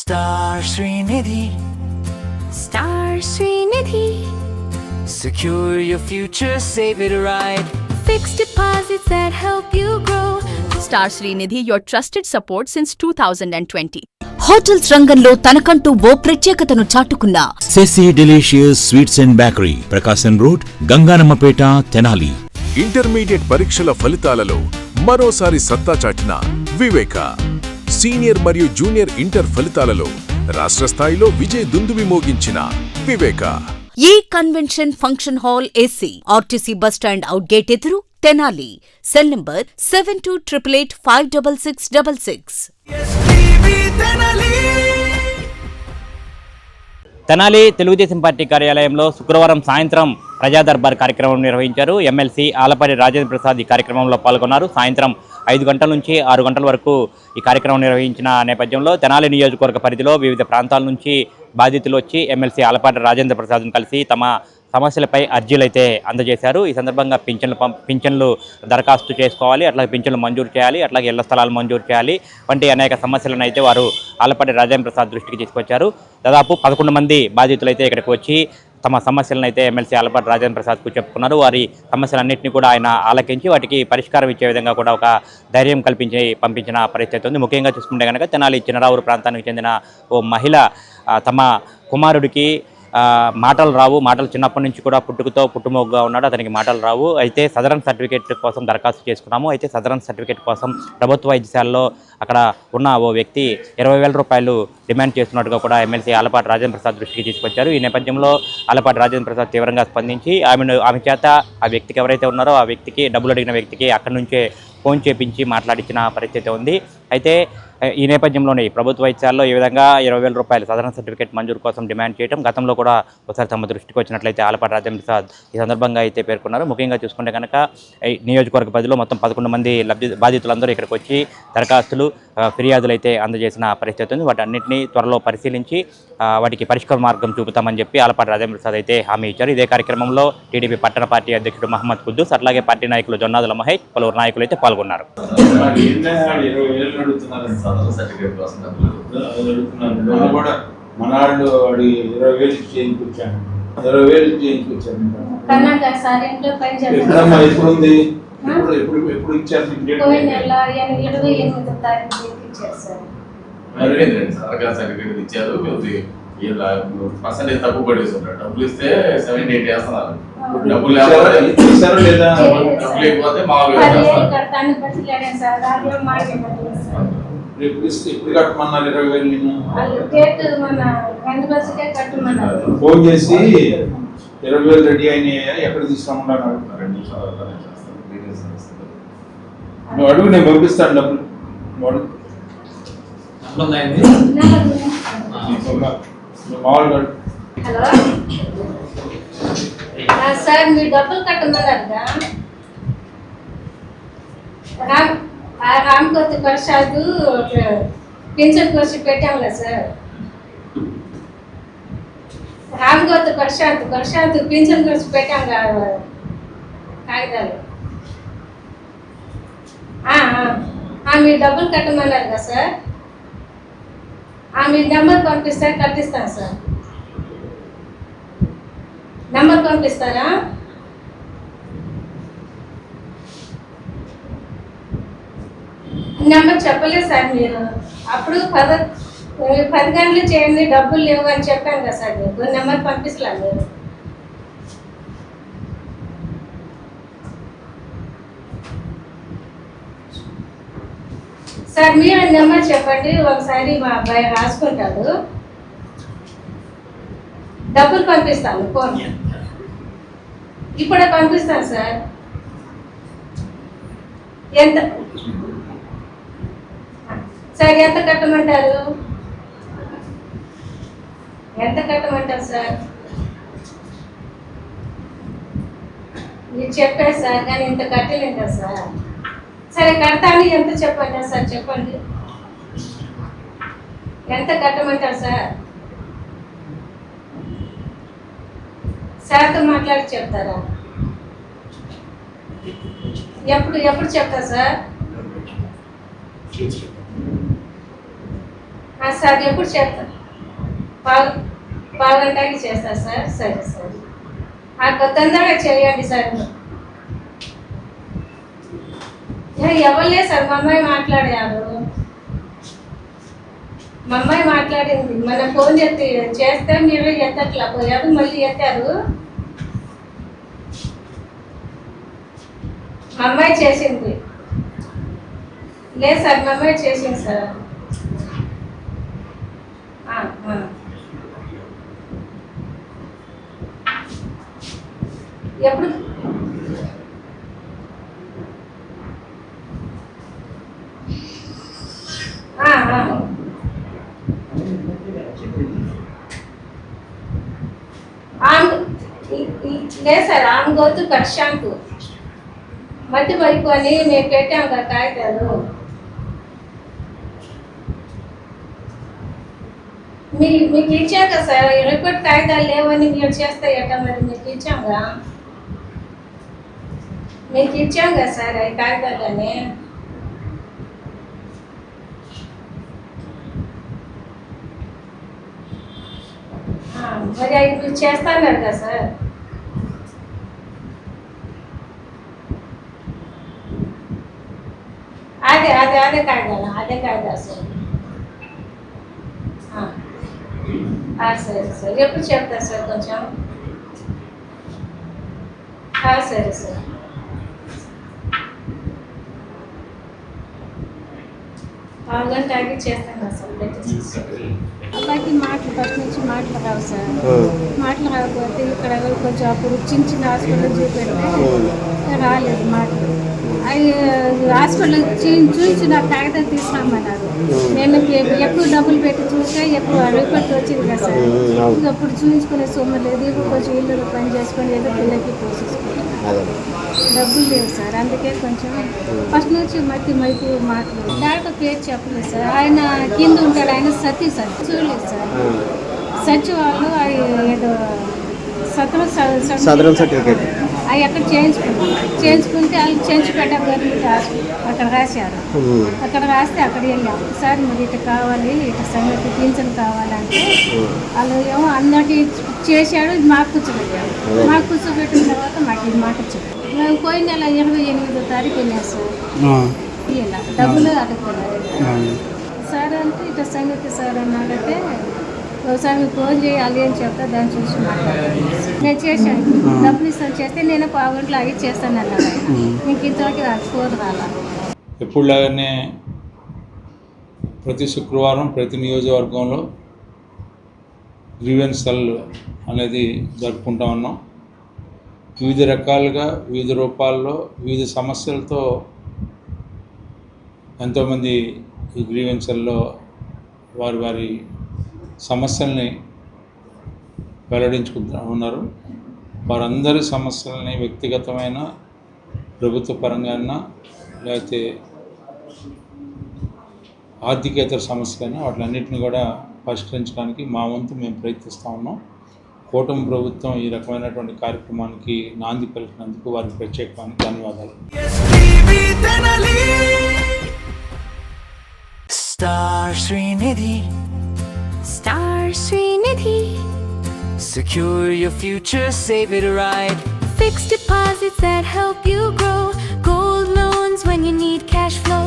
Star Srinidhi. Star Srinidhi. Secure your future, save it right. Fixed deposits that help you grow. Star Srinidhi, your trusted support since 2020. Hotels రంగంలో తనకంటూ ఓ ప్రత్యేకతను చాటుకున్న Sesi delicious sweets and bakery, Prakasam road, Ganganammapeta, Tenali. Intermediate పరీక్షల ఫలితాలలో మరోసారి సత్తా చాటిన వివేక. సీనియర్ మరియు జూనియర్ ఇంటర్ ఫలితాలలో రాష్ట్ర స్థాయిలో విజయ దుందుబి మోగించిన వివేక. ఈ convention function hall AC, RTC bus stand out gate ఎదురు, Tenali. Cell number 7288856666. Tenali Telugu Desam party కార్యాలయంలో శుక్రవారం సాయంత్రం ప్రజా దర్బార్ కార్యక్రమం నిర్వహించారు. ఎమ్మెల్సీ ఆలపాటి రాజేంద్ర ప్రసాద్ ఈ కార్యక్రమంలో పాల్గొన్నారు. సాయంత్రం 5 గంటల నుంచి 6 గంటల వరకు ఈ కార్యక్రమం నిర్వహించిన నేపథ్యంలో తెనాలి నియోజకవర్గ పరిధిలో వివిధ ప్రాంతాల నుంచి బాధితులు వచ్చి ఎమ్మెల్సీ ఆలపాటి రాజేంద్ర ప్రసాద్ను కలిసి తమ సమస్యలపై అర్జీలు అయితే అందజేశారు. ఈ సందర్భంగా పింఛన్లు దరఖాస్తు చేసుకోవాలి, అట్లాగే పింఛన్లు మంజూరు చేయాలి, అట్లాగే ఇళ్ల స్థలాలు మంజూరు చేయాలి వంటి అనేక సమస్యలను అయితే వారు ఆలపాటి రాజేంద్ర ప్రసాద్ దృష్టికి తీసుకొచ్చారు. దాదాపు 11 మంది బాధితులు అయితే ఇక్కడికి వచ్చి తమ సమస్యలను అయితే ఎమ్మెల్సీ ఆలపాటి రాజేంద్ర ప్రసాద్కు చెప్పుకున్నారు. వారి సమస్యలన్నింటినీ కూడా ఆయన ఆలకించి వాటికి పరిష్కారం ఇచ్చే విధంగా కూడా ఒక ధైర్యం కల్పించి పంపించిన పరిస్థితి ఉంది. ముఖ్యంగా చూసుకుంటే కనుక తెనాలి చినరావూరు ప్రాంతానికి చెందిన ఓ మహిళ తమ కుమారుడికి మాటలు రావు, మాటలు చిన్నప్పటి నుంచి కూడా పుట్టుమోగ్గా ఉన్నాడు, అతనికి మాటలు రావు. అయితే సదరన్ సర్టిఫికేట్ కోసం దరఖాస్తు చేసుకున్నాము. అయితే సదరన్ సర్టిఫికేట్ కోసం ప్రభుత్వ వైద్యశాలలో అక్కడ ఉన్న ఓ వ్యక్తి 20,000 రూపాయలు డిమాండ్ చేస్తున్నట్టుగా కూడా ఎమ్మెల్సీ ఆలపాటి రాజేంద్ర ప్రసాద్ దృష్టికి తీసుకొచ్చారు. ఈ నేపథ్యంలో ఆలపాటి రాజేంద్ర ప్రసాద్ తీవ్రంగా స్పందించి ఆమె చేత ఆ వ్యక్తికి ఎవరైతే ఉన్నారో ఆ వ్యక్తికి డబ్బులు అడిగిన వ్యక్తికి అక్కడి నుంచే ఫోన్ చేపించి మాట్లాడించిన పరిస్థితి ఉంది. అయితే ఈ నేపథ్యంలోనే ప్రభుత్వ వైద్యాల్లో ఈ విధంగా 20,000 రూపాయలు సాధారణ సర్టిఫికేట్ మంజూరు కోసం డిమాండ్ చేయడం గతంలో కూడా ఒకసారి తమ దృష్టికి వచ్చినట్లయితే ఆలపాటి రాజేంద్ర ప్రసాద్ ఈ సందర్భంగా అయితే పేర్కొన్నారు. ముఖ్యంగా చూసుకుంటే కనుక నియోజకవర్గ పరిధిలో మొత్తం 11 మంది బాధితులందరూ ఇక్కడికి వచ్చి దరఖాస్తులు, ఫిర్యాదులు అయితే అందజేసిన పరిస్థితి ఉంది. వాటన్నింటినీ త్వరలో పరిశీలించి వాటికి పరిష్కార మార్గం చూపుతామని చెప్పి ఆలపాటి రాజేంద్ర ప్రసాద్ అయితే హామీ ఇచ్చారు. ఇదే కార్యక్రమంలో టీడీపీ పట్టణ పార్టీ అధ్యక్షుడు మహమ్మద్ కుద్దూస్, అట్లాగే పార్టీ నాయకులు జొన్నాదుల మహేష్, పలువురు నాయకులు అయితే పాల్గొన్నారు. మనాళ్ళు 20,000 చేయించుకొచ్చాను. 20,000 చేయించుకొచ్చాను. ఎప్పుడుంది? ఎప్పుడు ఇచ్చారు? ఇచ్చారు. పర్సెంటేజ్ తక్కువ పడేస్తున్నారు. డబ్బులు ఇస్తే 7-8 వేస్తున్నారు. డబ్బులు లేకపోతే ఇప్పుడు కట్టమన్నారు 20,000. ఫోన్ చేసి 20,000 రెడీ అయినాయా, ఎక్కడ తీసుకురమ్మన్నారు. నువ్వు అడుగు, నేను పంపిస్తాను డబ్బులు. మామూలుగా సార్ మీరు డబ్బులు కట్టమన్నారుగా. రామకోతి ప్రసాద్ పింఛన్ కోసం పెట్టాం కదా సార్. రామకోతి ప్రశాంత్ పింఛన్ కోసం పెట్టాం కదా కాగితాలు. మీరు డబ్బులు కట్టమన్నారు కదా సార్. మీ నెంబర్ పంపిస్తే కట్టిస్తాను సార్. నెంబర్ పంపిస్తారా? నెంబర్ చెప్పలేదు సార్ మీరు. అప్పుడు 10 గంటలు చేయండి, డబ్బులు లేవు అని చెప్పాను కదా సార్. మీకు నెంబర్ పంపిస్తలేదు మీరు. సార్ మీరు నెంబర్ చెప్పండి, ఒకసారి మా అబ్బాయి రాసుకుంటాడు. డబ్బులు పంపిస్తాను, ఫోన్ ఇప్పుడే పంపిస్తాను సార్. ఎంత సార్? ఎంత కట్టమంటారు సార్? మీరు చెప్పారు సార్, కానీ ఇంత కట్టలేదు కదా సార్. సరే కడతాను, ఎంత చెప్పంటారు సార్? చెప్పండి, ఎంత కట్టమంటారు సార్? సార్తో మాట్లాడి చెప్తారా? ఎప్పుడు చెప్తారు సార్? సార్ ఎప్పుడు చెప్తాను పావుగంటకి చేస్తారు సార్. సరే సార్ తొందరగా చేయండి సార్. ఎవరు లేదు సార్, మా అమ్మాయి మాట్లాడారు. మా అమ్మాయి మాట్లాడింది, మన ఫోన్ చేస్తే మీరు ఎత్తట్లా పోయారు, మళ్ళీ ఎత్తారు. మా అమ్మాయి చేసింది. లేదు సార్, మా అమ్మాయి చేసింది సార్. ఎప్పుడు లేదు సార్, ఆమె గొంతు కక్షాంకు మట్టి వైపు అని మేము పెట్టాం కదా కాగితాలు. మీకు ఇచ్చాం కదా సార్, రిపోర్ట్ కాగితాలు లేవని మీరు చేస్తాయట, మరి మీకు ఇచ్చాంగా. మీకు ఇచ్చాం కదా సార్ అవి కాగితాలని. మరి అవి మీరు చేస్తాన్నారు కదా సార్. అదే కాగితాలు సార్. సరే సార్, ఎప్పుడు చెప్తారు సార్ కొంచెం. సరే సార్. పావుగంట ఆగి చేస్తాను సార్. అబ్బాయికి మాటలు ఫస్ట్ నుంచి మాటలు రావు సార్. మాటలు రాకపోతే ఇక్కడ కొంచెం అప్పుడు చిన్న హాస్పిటల్ చూపెడితే రాలేదు మాటలు. అవి హాస్పిటల్ చూసి నాకు కాగితాలు తీసుకురామన్నారు. నేను ఎప్పుడు డబ్బులు పెట్టి చూసా, ఎప్పుడు రిపోర్ట్ వచ్చింది కదా సార్. అప్పుడు చూపించుకునే సొమ్ము లేదు, కొంచెం ఇల్లు పని చేసుకొని ఏదో పిల్లలకి పోషించుకుంటాను. డబ్బులు లేవు సార్, అందుకే కొంచెం ఫస్ట్ నుంచి మైపు మాట్లాడు. డాక్టర్ పేరు చెప్పలేదు సార్. ఆయన కింద ఉంటాడు, ఆయన సతీ సార్. చూడలేదు సార్, సచివాళ్ళు ఏదో సదరం సర్టిఫికేట్ అవి అక్కడ చేయించుకుంటే వాళ్ళు చేయించిపేట గవర్నమెంట్ హాస్పిటల్ అక్కడ రాశారు. అక్కడ రాస్తే అక్కడ వెళ్ళాం సార్, మరి ఇటు కావాలి, ఇటు సంగతి పింఛన్ కావాలంటే వాళ్ళు ఏమో అందరికి చేశాడు. మాకు కూర్చోబెట్టాడు. మాకు కూర్చోబెట్టిన తర్వాత మాకు ఇది మాట చెప్పారు. మేము పోయిన నెల 28వ తారీఖు వెళ్ళాం సార్. ఇలా డబ్బులు అడుగుతున్నారు సార్. అంటే ఇటు సంగతి సార్ అని అడిగితే ఒకసారి మీకు ఫోన్ చేయాలి అని చెప్తా, దాన్ని చూసి మాట్లాడాలి. నేను చేశాను, డబ్బులు ఇస్తాను చేస్తే నేను పావుగంటలో అవి చేస్తాను అన్నాడు ఆయన. మీకు ఇంతవరకు ఫోన్ రాలా. ఎప్పుడులాగానే ప్రతి శుక్రవారం ప్రతి నియోజకవర్గంలో గ్రీవెన్స్ సెల్ అనేది జరుపుకుంటా ఉన్నాం. వివిధ రకాలుగా, వివిధ రూపాల్లో, వివిధ సమస్యలతో ఎంతోమంది ఈ గ్రీవెన్స్ సెల్లో వారి సమస్యల్ని వెల్లడించుకుంటూ ఉన్నారు. వారందరి సమస్యలని వ్యక్తిగతమైన, ప్రభుత్వ పరంగా, లేకపోతే ఆర్థికేతర సమస్యలైనా వాటిలన్నింటినీ కూడా పరిష్కరించడానికి మా వంతు మేము ప్రయత్నిస్తూ ఉన్నాం. కూటమి ప్రభుత్వం ఈ రకమైనటువంటి కార్యక్రమానికి నాంది పలికినందుకు వారికి ప్రత్యేకమైన ధన్యవాదాలు. Star Srinidhi. Star Srinidhi. Secure your future, save it right. Fixed deposits that help you grow. Gold loans when you need cash flow.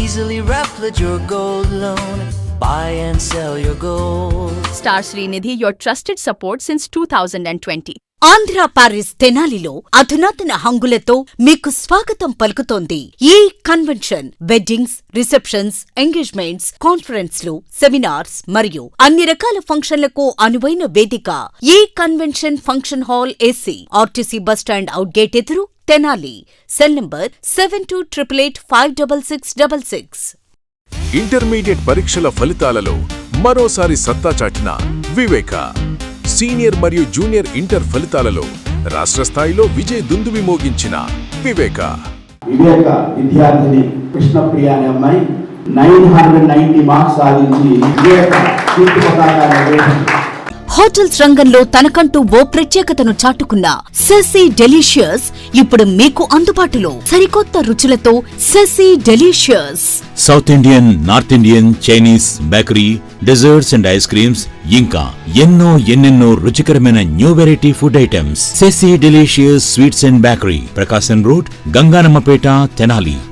Easily replicate your gold loan. Buy and sell your gold. Star Srinidhi, your trusted support since 2020. Andhra Paris తెనాలిలో అధునాతన హంగులతో మీకు స్వాగతం పలుకుతోంది ఈ convention. Weddings, receptions, engagements, కాన్ఫరెన్స్లు, seminars మరియు అన్ని రకాల ఫంక్షన్లకు అనువైన వేదిక. ఈ convention function hall AC, RTC bus stand out gate ఎదురు, తెనాలి. Cell number 7288566666. ఇంటర్మీడియట్ పరీక్షల ఫలితాలలో మరోసారి సత్తా చాటిన వివేక. సీనియర్ మరియు జూనియర్ ఇంటర్ ఫలితాలలో రాష్ట్ర స్థాయిలో విజయ దుందుబి మోగించిన వివేక విద్యార్థిని కృష్ణప్రియ అనే అమ్మాయి 990 మార్క్స్ సాధించి వివేక కీర్తి పతాకాన్ని హోటల్స్ రంగంలో తనకంటూ ఓ ప్రత్యేకతను చాటుకున్న సెసీ డెలీషియస్ ఇప్పుడు మీకు అందుబాటులో సరికొత్త రుచులతో Sesi delicious. South Indian, north Indian, Chinese, bakery, desserts and ice creams ఇంకా ఎన్నెన్నో రుచికరమైన new variety food items. Sesi delicious sweets and bakery, Prakasam road, Ganganammapeta, Tenali.